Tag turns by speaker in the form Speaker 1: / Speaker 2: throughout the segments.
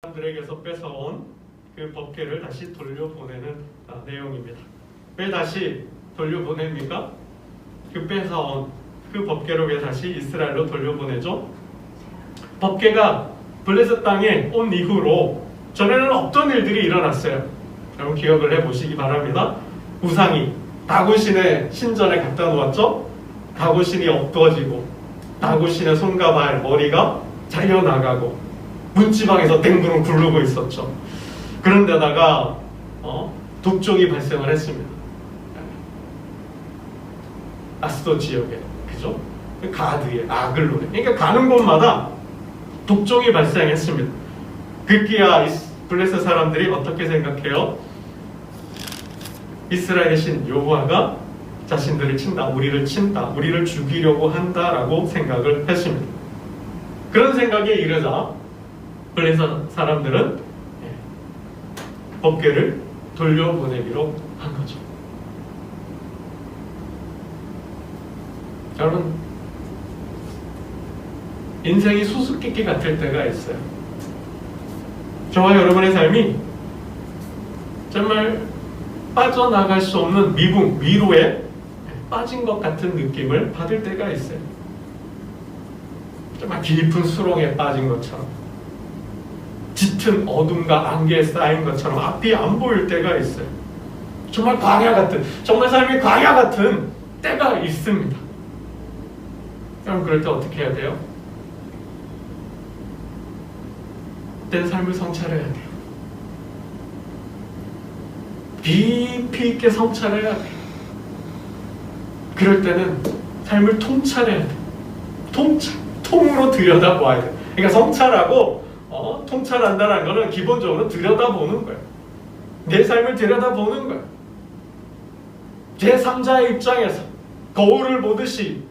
Speaker 1: 사람들에게서 뺏어온 그 법궤를 다시 돌려보내는 내용입니다. 왜 다시 돌려보냅니까? 그 뺏어온 그 법궤를 왜 다시 이스라엘로 돌려보내죠? 법궤가 블레셋 땅에 온 이후로 전에는 없던 일들이 일어났어요. 여러분 기억을 해보시기 바랍니다. 우상이 다굿신의 신전에 갖다 놓았죠? 다굿신이 엎어지고 다굿신의 손과 발, 머리가 잘려나가고 문지방에서 댕구름 굴르고 있었죠. 그런데다가 독종이 발생을 했습니다. 아스도 지역에, 그죠? 가드에, 아글론에. 그러니까 가는 곳마다 독종이 발생했습니다. 급기야 블레셋 사람들이 어떻게 생각해요? 이스라엘의 신 여호와가 자신들을 친다, 우리를 친다, 우리를 죽이려고 한다라고 생각을 했습니다. 그런 생각에 이르자 블레셋 사람들은 법궤를 돌려보내기로 한 거죠. 여러분, 인생이 수수께끼 같을 때가 있어요. 저와 여러분의 삶이 정말 빠져나갈 수 없는 미궁, 미로에 빠진 것 같은 느낌을 받을 때가 있어요. 정말 깊은 수렁에 빠진 것처럼, 짙은 어둠과 안개에 쌓인 것처럼 앞이 안 보일 때가 있어요. 정말 광야 같은, 정말 삶이 광야 같은 때가 있습니다. 여러분, 그럴 때 어떻게 해야 돼요? 그때는 삶을 성찰해야 돼요. 깊이 있게 성찰해야 돼요. 그럴 때는 삶을 통찰해야 돼요. 통으로 들여다봐야 돼요. 그러니까 성찰하고 통찰한다는 것은 기본적으로 들여다보는 거예요. 내 삶을 들여다보는 거예요. 제3자의 입장에서 거울을 보듯이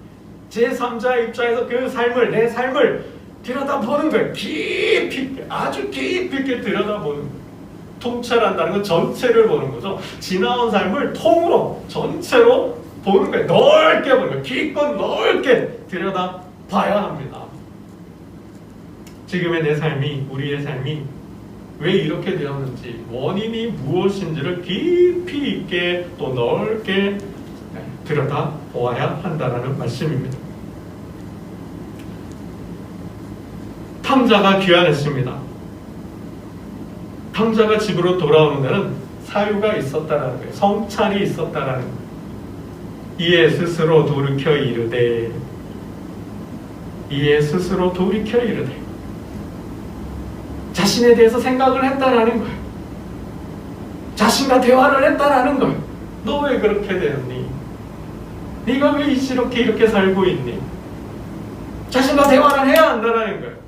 Speaker 1: 제3자의 입장에서 그 삶을, 내 삶을 들여다보는 거예요. 깊이 있게, 아주 깊이 있게 들여다보는 거예요. 통찰한다는 건 전체를 보는 거죠. 지나온 삶을 통으로, 전체로 보는 거예요. 넓게 보는 거예요. 깊고 넓게 들여다봐야 합니다. 지금의 내 삶이, 우리의 삶이 왜 이렇게 되었는지, 원인이 무엇인지를 깊이 있게 또 넓게 들여다보아야 한다는 말씀입니다. 탕자가 귀환했습니다. 탕자가 집으로 돌아오는 데는 사유가 있었다라는 거예요. 성찰이 있었다라는 거예요. 이에 스스로 돌이켜 이르되, 자신에 대해서 생각을 했다라는 거예요. 자신과 대화를 했다라는 거예요. 너 왜 그렇게 되었니? 네가 왜 이렇게 살고 있니? 자신과 대화를 해야 한다라는 거예요.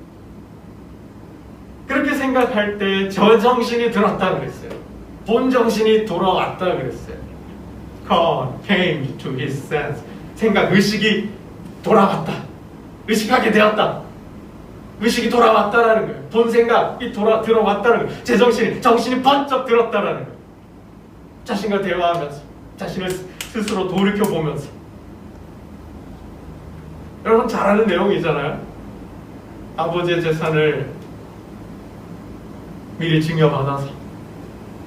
Speaker 1: 그렇게 생각할 때 저 정신이 들었다 그랬어요. 본 정신이 돌아왔다 그랬어요. came to his sense. 생각, 의식이 돌아왔다. 의식하게 되었다. 의식이 돌아왔다라는 거예요. 본 생각이 들어왔다는 거예요. 제 정신이 번쩍 들었다라는 거예요. 자신과 대화하면서, 자신을 스스로 돌이켜보면서. 여러분 잘 아는 내용이잖아요. 아버지의 재산을 미리 증여받아서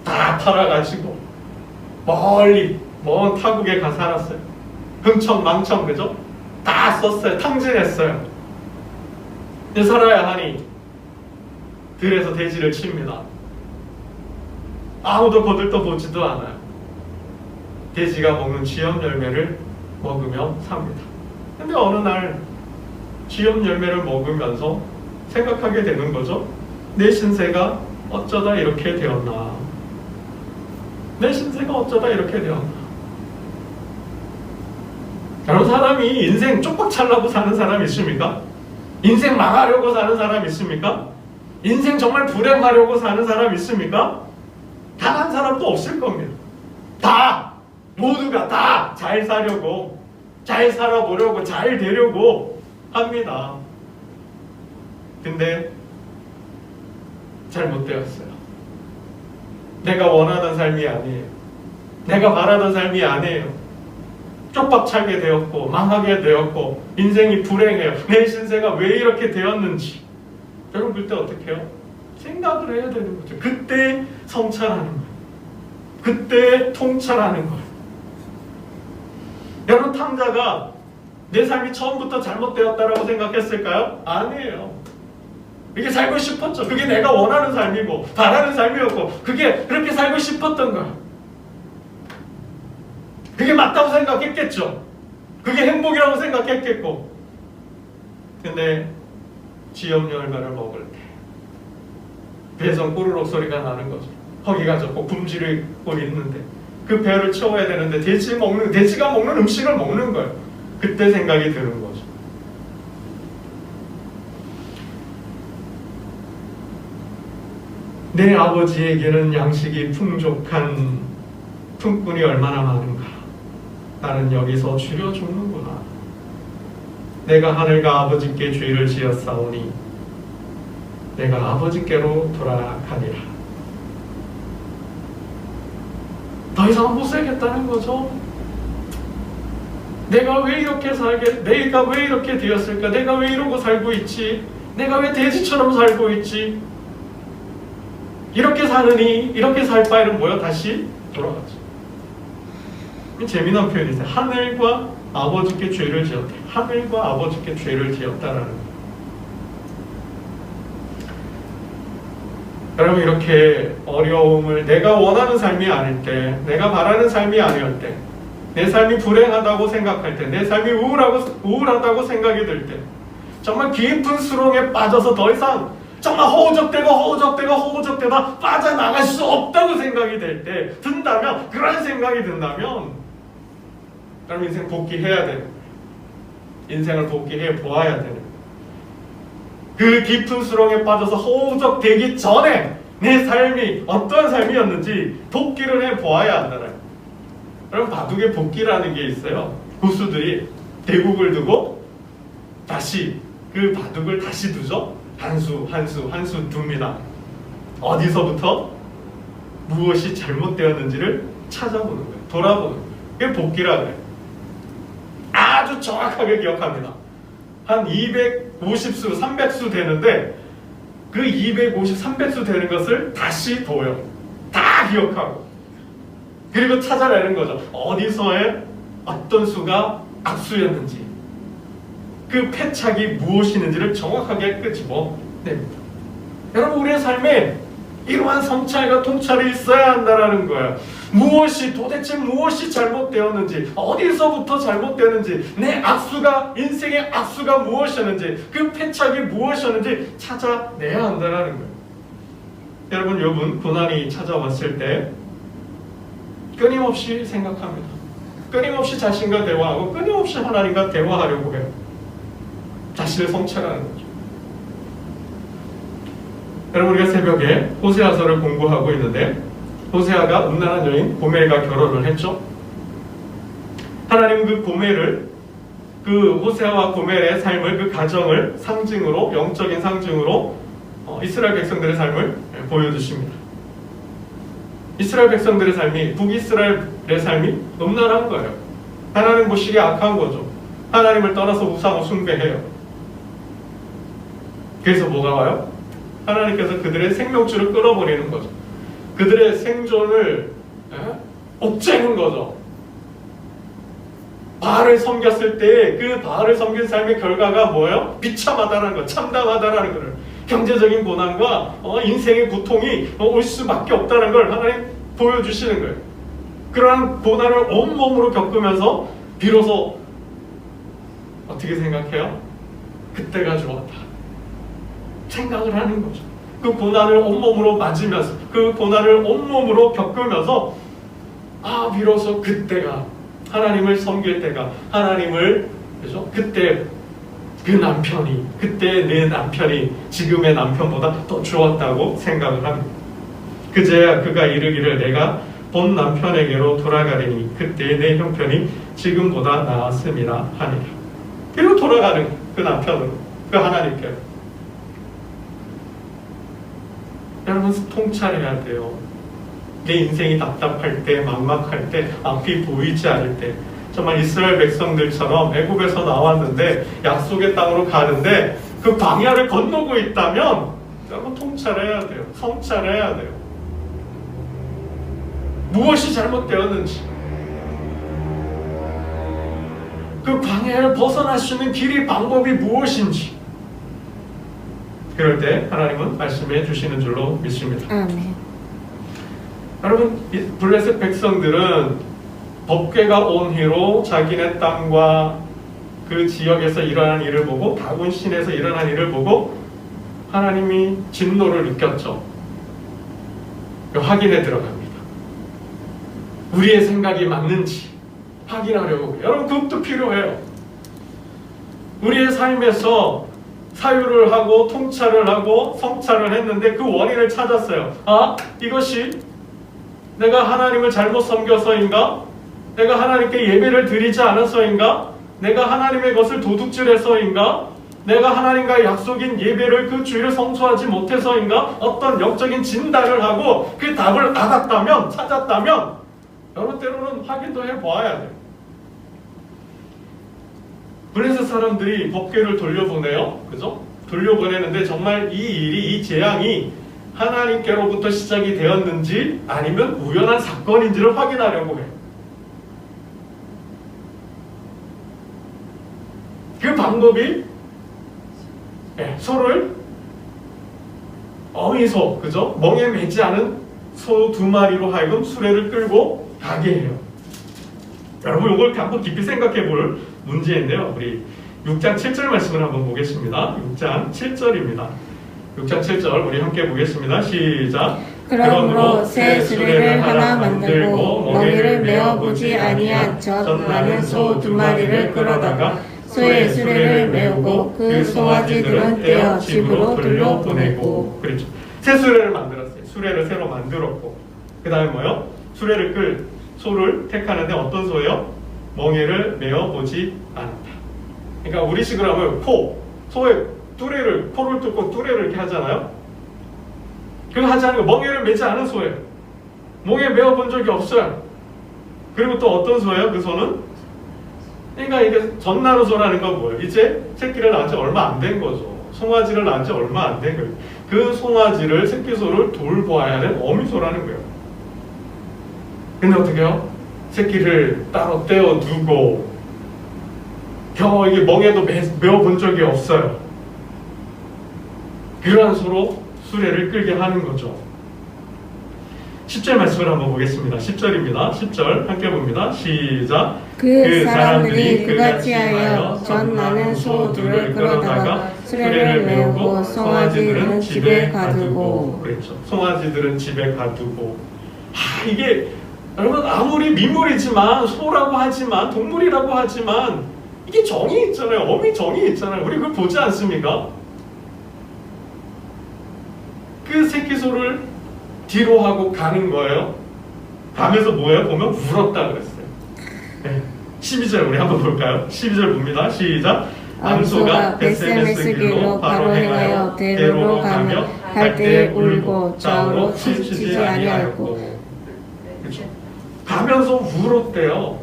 Speaker 1: 다 팔아가지고 멀리 먼 타국에 가 살았어요. 흥청망청, 그죠? 다 썼어요. 탕진했어요. 이제 살아야 하니 들에서 돼지를 칩니다. 아무도 거들떠보지도 않아요. 돼지가 먹는 쥐염 열매를 먹으며 삽니다. 근데 어느 날 쥐염 열매를 먹으면서 생각하게 되는 거죠. 내 신세가 어쩌다 이렇게 되었나? 내 신세가 어쩌다 이렇게 되었나? 여러분, 사람이 인생 쪽박 차려고 사는 사람 있습니까? 인생 망하려고 사는 사람 있습니까? 인생 정말 불행하려고 사는 사람 있습니까? 단 한 사람도 없을 겁니다. 다, 모두가 다 잘 사려고, 잘 살아보려고, 잘 되려고 합니다. 근데 잘못되었어요. 내가 원하던 삶이 아니에요. 내가 바라던 삶이 아니에요. 쪽박 차게 되었고, 망하게 되었고, 인생이 불행해요. 내 신세가 왜 이렇게 되었는지. 여러분, 그때 어떻게 해요? 생각을 해야 되는 거죠. 그때 성찰하는 거예요. 그때 통찰하는 거예요. 여러분, 탕자가 내 삶이 처음부터 잘못되었다라고 생각했을까요? 아니에요. 이게 살고 싶었죠. 그게 내가 원하는 삶이고 바라는 삶이었고 그게 그렇게 살고 싶었던 거예요. 그게 맞다고 생각했겠죠. 그게 행복이라고 생각했겠고. 근데 지엽 열매를 먹을 때 배에서 꼬르륵 소리가 나는 거죠. 허기가 졌고 굶주리고 있는데 그 배를 채워야 되는데 돼지가 먹는 음식을 먹는 거예요. 그때 생각이 드는 거죠. 내 아버지에게는 양식이 풍족한 품꾼이 얼마나 많은가. 나는 여기서 줄여 죽는구나. 내가 하늘과 아버지께 죄를 지었사오니 내가 아버지께로 돌아가니라. 더 이상 못 살겠다는 거죠. 내가 왜 이렇게 내가 왜 이렇게 되었을까? 내가 왜 이러고 살고 있지? 내가 왜 돼지처럼 살고 있지? 이렇게 사느니 이렇게 살 바에는 뭐야? 다시 돌아가죠. 재미난 표현이세요. 하늘과 아버지께 죄를 지었다. 하늘과 아버지께 죄를 지었다라는 거예요. 여러분, 이렇게 어려움을 내가 원하는 삶이 아닐 때, 내가 바라는 삶이 아닐 때, 내 삶이 불행하다고 생각할 때, 내 삶이 우울하다고 생각이 들 때, 정말 깊은 수렁에 빠져서 더 이상 정말 허우적대다 빠져나갈 수 없다고 생각이 든다면, 그런 생각이 든다면 여러분, 인생 복귀해야 되는 거예요. 인생을 복귀해 보아야 되는 거예요. 그 깊은 수렁에 빠져서 허우적대기 전에 내 삶이 어떠한 삶이었는지 복귀를 해 보아야 한다는. 여러분, 바둑에 복귀라는 게 있어요. 고수들이 대국을 두고 다시 그 바둑을 다시 두죠. 한 수 둡니다. 어디서부터 무엇이 잘못되었는지를 찾아보는 거예요. 돌아보는 거예요. 그게 복귀라 그래요. 아주 정확하게 기억합니다. 한 250수, 300수 되는데 그 250, 300수 되는 것을 다시 둬요. 다 기억하고. 그리고 찾아내는 거죠. 어디서의 어떤 수가 악수였는지, 그 패착이 무엇이는지를 정확하게 끄집어냅니다. 여러분, 우리의 삶에 이러한 성찰과 통찰이 있어야 한다는 거예요. 도대체 무엇이 잘못되었는지, 어디서부터 잘못되었는지, 내 인생의 악수가 무엇이었는지, 그 패착이 무엇이었는지 찾아내야 한다는 거예요. 여러분, 욥은 고난이 찾아왔을 때 끊임없이 생각합니다. 끊임없이 자신과 대화하고 끊임없이 하나님과 대화하려고 해요. 자신을 성찰하는 거죠. 여러분, 우리가 새벽에 호세아서를 공부하고 있는데 호세아가 음란한 여인 고멜과 결혼을 했죠. 하나님은 그 고멜을, 그 호세아와 고멜의 삶을, 그 가정을 상징으로, 영적인 상징으로 이스라엘 백성들의 삶을 보여주십니다. 이스라엘 백성들의 삶이, 북이스라엘의 삶이 음란한 거예요. 하나님 보시기에 악한 거죠. 하나님을 떠나서 우상을 숭배해요. 그래서 뭐가 와요? 하나님께서 그들의 생명줄을 끊어버리는 거죠. 그들의 생존을 옥죄는 거죠. 바알을 섬겼을 때 그 바알을 섬긴 삶의 결과가 뭐예요? 비참하다는 거, 참담하다는 거를, 경제적인 고난과 인생의 고통이 올 수밖에 없다는 걸 하나님 보여주시는 거예요. 그러한 고난을 온몸으로 겪으면서 비로소 어떻게 생각해요? 그때가 좋았다 생각을 하는 거죠. 그 고난을 온몸으로 맞으면서, 그 고난을 온몸으로 겪으면서, 비로소 그때가, 하나님을 섬길 때가, 하나님을, 그죠? 그때 내 남편이 지금의 남편보다 더 좋았다고 생각을 합니다. 그제야 그가 이르기를 내가 본 남편에게로 돌아가리니 그때 내 형편이 지금보다 나았음이라 하니라. 그리고 돌아가는 그 남편으로, 그 하나님께로. 여러분, 통찰해야 돼요. 내 인생이 답답할 때, 막막할 때, 앞이 보이지 않을 때, 정말 이스라엘 백성들처럼 애굽에서 나왔는데 약속의 땅으로 가는데 그 광야를 건너고 있다면 여러분 통찰해야 돼요. 성찰해야 돼요. 무엇이 잘못되었는지, 그 광야를 벗어날 수 있는 길이, 방법이 무엇인지, 그럴 때 하나님은 말씀해 주시는 줄로 믿습니다.
Speaker 2: 아멘.
Speaker 1: 여러분, 블레셋 백성들은 법궤가 온 뒤로 자기네 땅과 그 지역에서 일어난 일을 보고, 다곤 신에서 일어난 일을 보고 하나님이 진노를 느꼈죠. 확인에 들어갑니다. 우리의 생각이 맞는지 확인하려고. 여러분, 그것도 필요해요. 우리의 삶에서 사유를 하고 통찰을 하고 성찰을 했는데 그 원인을 찾았어요. 아, 이것이 내가 하나님을 잘못 섬겨서인가? 내가 하나님께 예배를 드리지 않아서인가? 내가 하나님의 것을 도둑질해서인가? 내가 하나님과의 약속인 예배를, 그 주일을 성수하지 못해서인가? 어떤 영적인 진단을 하고 그 답을 알았다면, 찾았다면 여러 때로는 확인도 해보아야 돼요. 블레셋 사람들이 법궤를 돌려보내요. 그죠? 돌려보내는데 정말 이 일이, 이 재앙이 하나님께로부터 시작이 되었는지 아니면 우연한 사건인지를 확인하려고 해요. 그 방법이 소를 어미소, 그죠? 멍에 매지 않은 소 2마리로 하여금 수레를 끌고 가게 해요. 여러분, 이걸 한번 깊이 생각해 볼 문제인데요. 우리 6장 7절 말씀을 한번 보겠습니다. 6장 7절입니다. 6장 7절 우리 함께 보겠습니다. 시작.
Speaker 2: 그러므로 새 수레를 하나 만들고 멍에를 메어보지 아니한 젖 많은 소 2마리를 끌어다가 소의 수레를 메우고 그 송아지들은 떼어 집으로 돌려보내고.
Speaker 1: 그렇죠. 새 수레를 만들었어요. 수레를 새로 만들었고, 그 다음에 뭐요? 수레를 끌 소를 택하는데 어떤 소예요? 멍에를 메어보지 않았다. 그러니까 우리식으로 하면 소의 뚜레를, 코를 뚫고 뚜레를 이렇게 하잖아요. 그거 하지 않은 거, 멍에를 매지 않은 소예요. 멍에 메어본 적이 없어요. 그리고 또 어떤 소예요? 그 소는? 그러니까 이게 전나루 소라는 건 뭐예요? 이제 새끼를 낳은 지 얼마 안 된 거죠. 송아지를 낳은 지 얼마 안 된 거예요. 그 송아지를, 새끼소를 돌보아야 하는 어미소라는 거예요. 근데 어떻게 해요? 새끼를 따로 떼어두고 겨우 이게 멍에도 메어본 적이 없어요. 그러한 소로 수레를 끌게 하는 거죠. 10절 말씀을 한번 보겠습니다. 10절입니다. 10절 함께 봅니다. 시작.
Speaker 2: 그 사람들이 그같이 하여 젖 많은 소 2를 끌어다가 수레를 메우고 송아지들은 집에 가두고.
Speaker 1: 그렇죠. 송아지들은 집에 가두고. 이게 여러분, 아무리 민물이지만, 소라고 하지만, 동물이라고 하지만 이게 정이 있잖아요. 어미 정이 있잖아요. 우리 그걸 보지 않습니까? 그 새끼 소를 뒤로 하고 가는 거예요. 가면서 뭐예요? 보면 울었다 그랬어요. 네. 12절 우리 한번 볼까요? 12절 봅니다. 시작. 암소가 벳세메스 길로 바로 행하여 대로로 가며 갈 때에 울고 좌우로 치지 아니하였고. 그렇죠? 가면서 울었대요.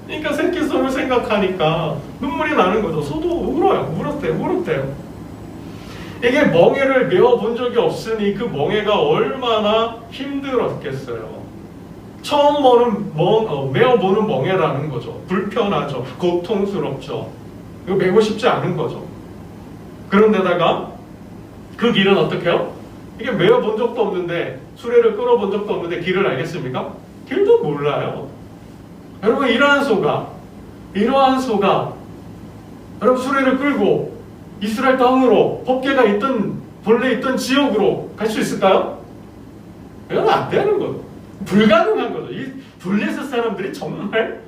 Speaker 1: 그러니까 새끼 소를 생각하니까 눈물이 나는 거죠. 소도 울어요. 울었대요. 이게 멍에를 메어본 적이 없으니 그 멍에가 얼마나 힘들었겠어요. 처음 메어보는 멍에라는 거죠. 불편하죠. 고통스럽죠. 이거 메고 싶지 않은 거죠. 그런데다가 그 길은 어떻게 해요? 이게 메어본 적도 없는데, 수레를 끌어본 적도 없는데 길을 알겠습니까? 길도 몰라요. 여러분, 이러한 소가 여러분 수레를 끌고 이스라엘 땅으로, 법궤가 본래 있던 지역으로 갈 수 있을까요? 이건 안 되는 거죠. 불가능한 거죠. 이 블레셋 사람들이 정말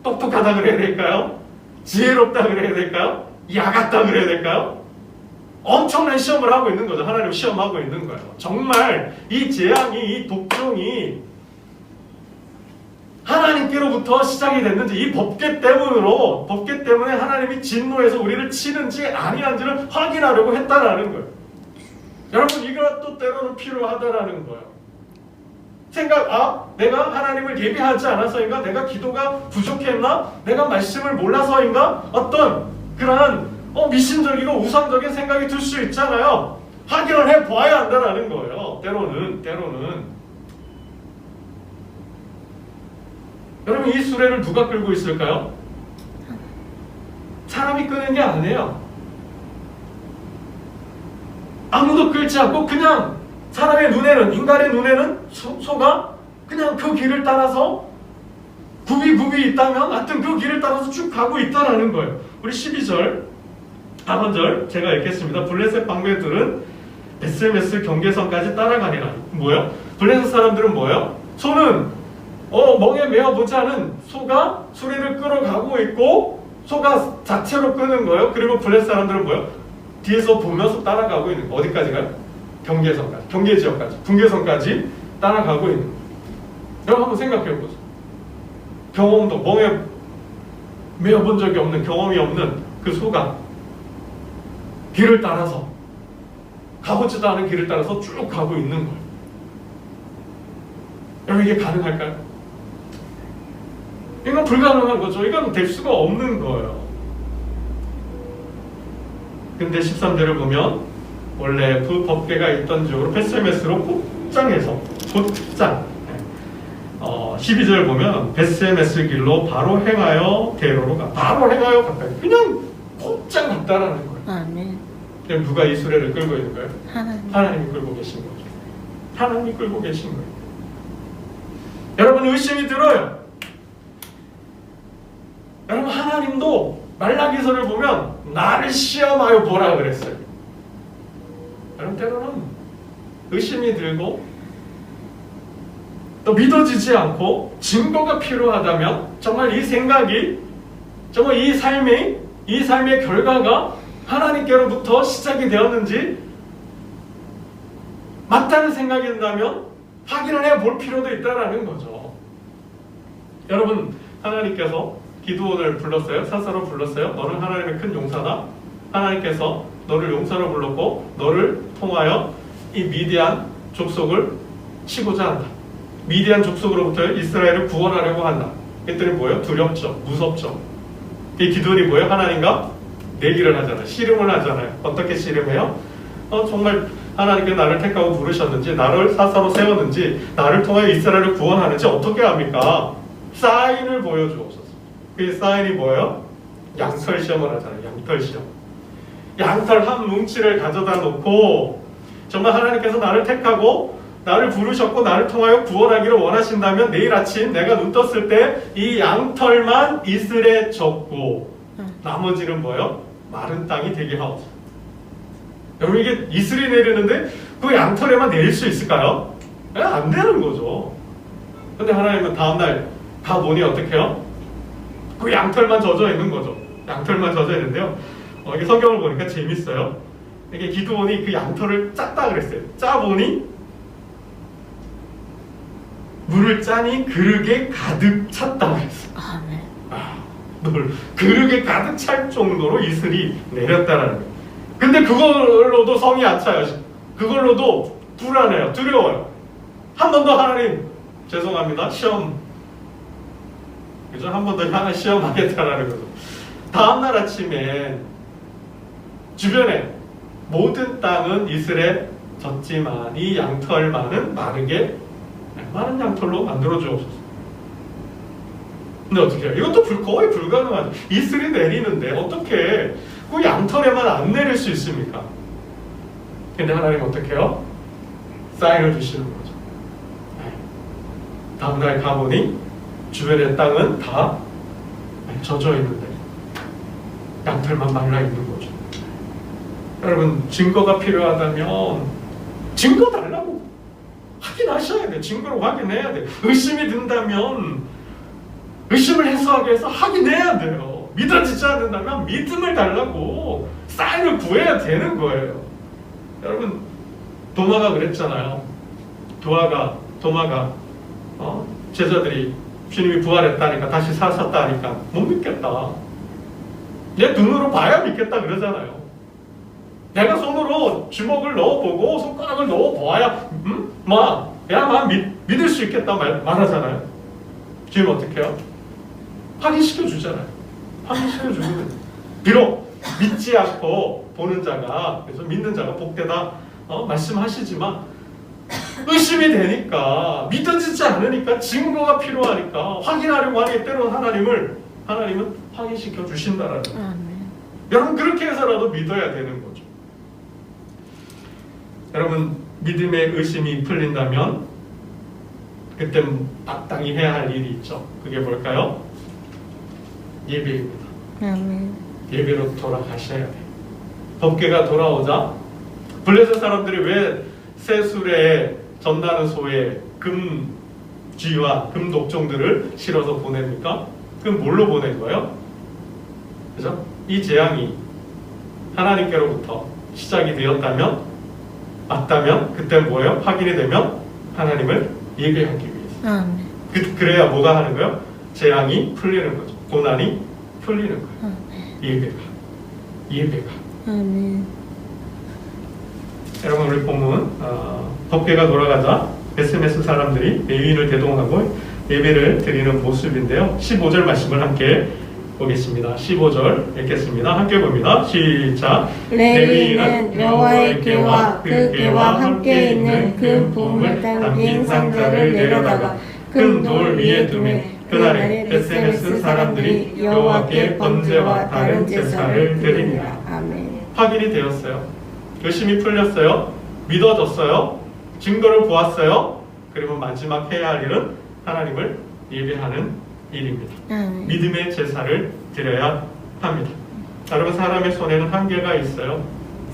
Speaker 1: 똑똑하다 그래야 될까요? 지혜롭다 그래야 될까요? 야같다 그래야 될까요? 엄청난 시험을 하고 있는 거죠. 하나님 시험하고 있는 거예요. 정말 이 재앙이, 이 독종이 하나님께로부터 시작이 됐는지, 이 법궤 때문에 하나님이 진노해서 우리를 치는지 아니한지를 확인하려고 했다라는 거예요. 여러분, 이거 또 때로는 필요하다라는 거예요. 내가 하나님을 예배하지 않아서인가? 내가 기도가 부족했나? 내가 말씀을 몰라서인가? 어떤 그러한 미신적이고 우상적인 생각이 들 수 있잖아요. 확인을 해봐야 한다는 거예요. 때로는. 여러분, 이 수레를 누가 끌고 있을까요? 사람이 끄는 게 아니에요. 아무도 끌지 않고 그냥 사람의 눈에는, 인간의 눈에는 소가 그냥 그 길을 따라서 굽이 있다면 하여튼 그 길을 따라서 쭉 가고 있다라는 거예요. 우리 12절 하반절 제가 읽겠습니다. 블레셋 방배들은 베스메스 경계선까지 따라가니라. 뭐예요? 블레셋 사람들은 뭐예요? 소는 멍에 메어보지 않은 소가 수레를 끌어가고 있고 소가 자체로 끄는 거예요. 그리고 블레셋 사람들은 뭐예요? 뒤에서 보면서 따라가고 있는 거. 어디까지 가요? 경계선까지, 경계지역까지, 분계선까지 따라가고 있는 거예요. 여러분 한번 생각해 보세요. 경험도 멍에 메어본 적이 없는, 경험이 없는 그 소가 길을 따라서, 가보지도 않은 길을 따라서 쭉 가고 있는 거예요. 여러분 이게 가능할까요? 이건 불가능한 거죠. 이건 될 수가 없는 거예요. 근데 13절을 보면 원래 그 법궤가 있던 지역으로 베스메스로 곧장해서 12절 보면 베스메스 길로 바로 행하여 대로로 가. 바로 행하여 가까이. 그냥 곧장 갔다라는 거예요.
Speaker 2: 아멘.
Speaker 1: 그럼 누가 이 수레를 끌고 있는 거예요?
Speaker 2: 하나님.
Speaker 1: 하나님이 끌고 계신 거죠. 하나님이 끌고 계신 거예요. 여러분 의심이 들어요. 여러분 하나님도 말라기서를 보면 나를 시험하여 보라 그랬어요. 여러분 때로는 의심이 들고 또 믿어지지 않고 증거가 필요하다면 정말 이 생각이, 정말 이 삶의 결과가 하나님께로부터 시작이 되었는지 맞다는 생각이 든다면 확인을 해볼 필요도 있다는 거죠. 여러분 하나님께서 기드온을 불렀어요. 사사로 불렀어요. 너는 하나님의 큰 용사다. 하나님께서 너를 용사로 불렀고 너를 통하여 이 미디안 족속을 치고자 한다. 미디안 족속으로부터 이스라엘을 구원하려고 한다. 그랬더니 뭐예요? 두렵죠. 무섭죠. 이 기드온이 뭐예요? 하나님과 내기를 하잖아요. 씨름을 하잖아요. 어떻게 씨름해요? 정말 하나님께 나를 택하고 부르셨는지, 나를 사사로 세웠는지, 나를 통하여 이스라엘을 구원하는지 어떻게 합니까? 사인을 보여주옵소서. 그 사인이 뭐예요? 양털 시험을 하잖아요. 양털 시험. 양털 한 뭉치를 가져다 놓고 정말 하나님께서 나를 택하고 나를 부르셨고 나를 통하여 구원하기를 원하신다면 내일 아침 내가 눈 떴을 때 이 양털만 이슬에 젖고 나머지는 뭐예요? 마른 땅이 되게 하옵소서. 여러분 이게 이슬이 내리는데 그 양털에만 내릴 수 있을까요? 안 되는 거죠. 근데 하나님은 다음날 가보니 어떻게 해요? 그 양털만 젖어 있는 거죠. 양털만 젖어 있는데요. 이게 성경을 보니까 재밌어요. 이게 기드온이 그 양털을 짰다 그랬어요. 짜보니 물을 짜니 그릇에 가득 찼다 그랬어요.
Speaker 2: 아멘.
Speaker 1: 그릇에 가득 찰 정도로 이슬이 내렸다라는 거예요. 근데 그걸로도 성이 안 차요. 그걸로도 불안해요. 두려워요. 한 번 더 하나님 죄송합니다. 시험, 그죠? 한 번 더 하나 시험하겠다라는 거죠. 다음날 아침에 주변에 모든 땅은 이슬에 젖지만 이 양털만은 마른 양털로 만들어 주옵소서. 근데 어떻게 해요? 이것도 거의 불가능하죠. 이슬이 내리는데 어떻게 그 양털에만 안 내릴 수 있습니까? 근데 하나님 어떻게 해요? 사인을 주시는 거죠. 다음날 가보니 주변의 땅은 다 젖어 있는데 양털만 말라 있는 거죠. 여러분 증거가 필요하다면 증거 달라고 확인하셔야 돼요. 증거로 확인해야 돼요. 의심이 든다면 의심을 해소하기 위해서 확인해야 돼요. 믿어지지 않는다면 믿음을 달라고 사인을 구해야 되는 거예요. 여러분 도마가 그랬잖아요. 도마가 제자들이 주님이 부활했다니까 다시 사셨다니까 못 믿겠다. 내 눈으로 봐야 믿겠다 그러잖아요. 내가 손으로 주먹을 넣어보고 손가락을 넣어봐야 믿을 수 있겠다 말하잖아요. 주님 어떻게 해요? 확인시켜 주잖아요. 확인시켜 주거든요. 비록 믿지 않고 보는 자가, 그래서 믿는 자가 복되다 말씀하시지만 의심이 되니까 믿어지지 않으니까 증거가 필요하니까 확인하려고 하니 때로 하나님은 확인시켜 주신다라는 거예요.
Speaker 2: 아멘.
Speaker 1: 여러분 그렇게 해서라도 믿어야 되는 거죠. 여러분 믿음의 의심이 풀린다면 그때 마땅히 해야 할 일이 있죠. 그게 뭘까요? 예배입니다.
Speaker 2: 아멘.
Speaker 1: 예배로 돌아가셔야 돼요. 법궤가 돌아오자 블레셋 사람들이 왜 새 전나는 소에 금쥐와 금독종들을 실어서 보냅니까? 그럼 뭘로 보낸 거예요? 그죠? 이 재앙이 하나님께로부터 시작이 되었다면 맞다면 그때 뭐예요? 확인이 되면 하나님을 예배하기 위해서.
Speaker 2: 아멘.
Speaker 1: 그래야 뭐가 하는 거예요? 재앙이 풀리는 거죠. 고난이 풀리는 거예요.
Speaker 2: 아멘.
Speaker 1: 예배가.
Speaker 2: 아멘.
Speaker 1: 여러분 우리 본문 법궤가 돌아가자 베스메스 사람들이 레위인을 대동하고 예배를 드리는 모습인데요. 15절 말씀을 함께 보겠습니다. 15절 읽겠습니다. 함께 봅니다. 시작.
Speaker 2: 레위인은 여호와의 궤와 그 궤와 함께 있는 그 보물 담긴 상자를 내려다가 큰 돌 위에 두매 그날에 베스메스 사람들이 여호와께 번제와 다른 제사를 드리니라. 아멘.
Speaker 1: 확인이 되었어요. 의심이 풀렸어요. 믿어졌어요. 증거를 보았어요. 그리고 마지막 해야 할 일은 하나님을 예배하는 일입니다.
Speaker 2: 아멘.
Speaker 1: 믿음의 제사를 드려야 합니다. 여러분 사람의 손에는 한계가 있어요.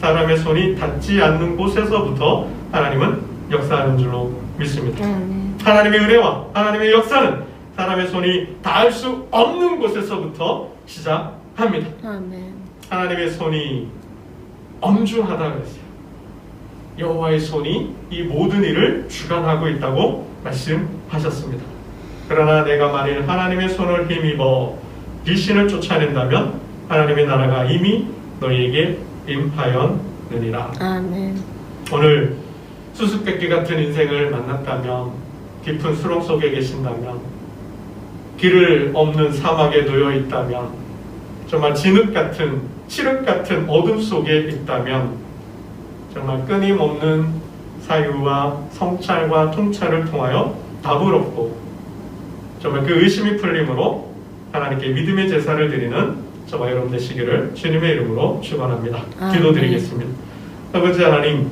Speaker 1: 사람의 손이 닿지 않는 곳에서부터 하나님은 역사하는 줄로 믿습니다.
Speaker 2: 아멘.
Speaker 1: 하나님의 은혜와 하나님의 역사는 사람의 손이 닿을 수 없는 곳에서부터 시작합니다.
Speaker 2: 아멘.
Speaker 1: 하나님의 손이 엄중하다 그랬어요. 여호와의 손이 이 모든 일을 주관하고 있다고 말씀하셨습니다. 그러나 내가 만일 하나님의 손을 힘입어 귀신을 쫓아낸다면 하나님의 나라가 이미 너희에게 임하였느니라.
Speaker 2: 아멘.
Speaker 1: 오늘 수수께끼 같은 인생을 만났다면, 깊은 수렁 속에 계신다면, 길을 없는 사막에 놓여 있다면, 정말 칠흑 같은 어둠 속에 있다면, 정말 끊임없는 사유와 성찰과 통찰을 통하여 답을 얻고 정말 그 의심이 풀림으로 하나님께 믿음의 제사를 드리는 저와 여러분 되시기를 주님의 이름으로 축원합니다. 기도드리겠습니다. 아버지 하나님,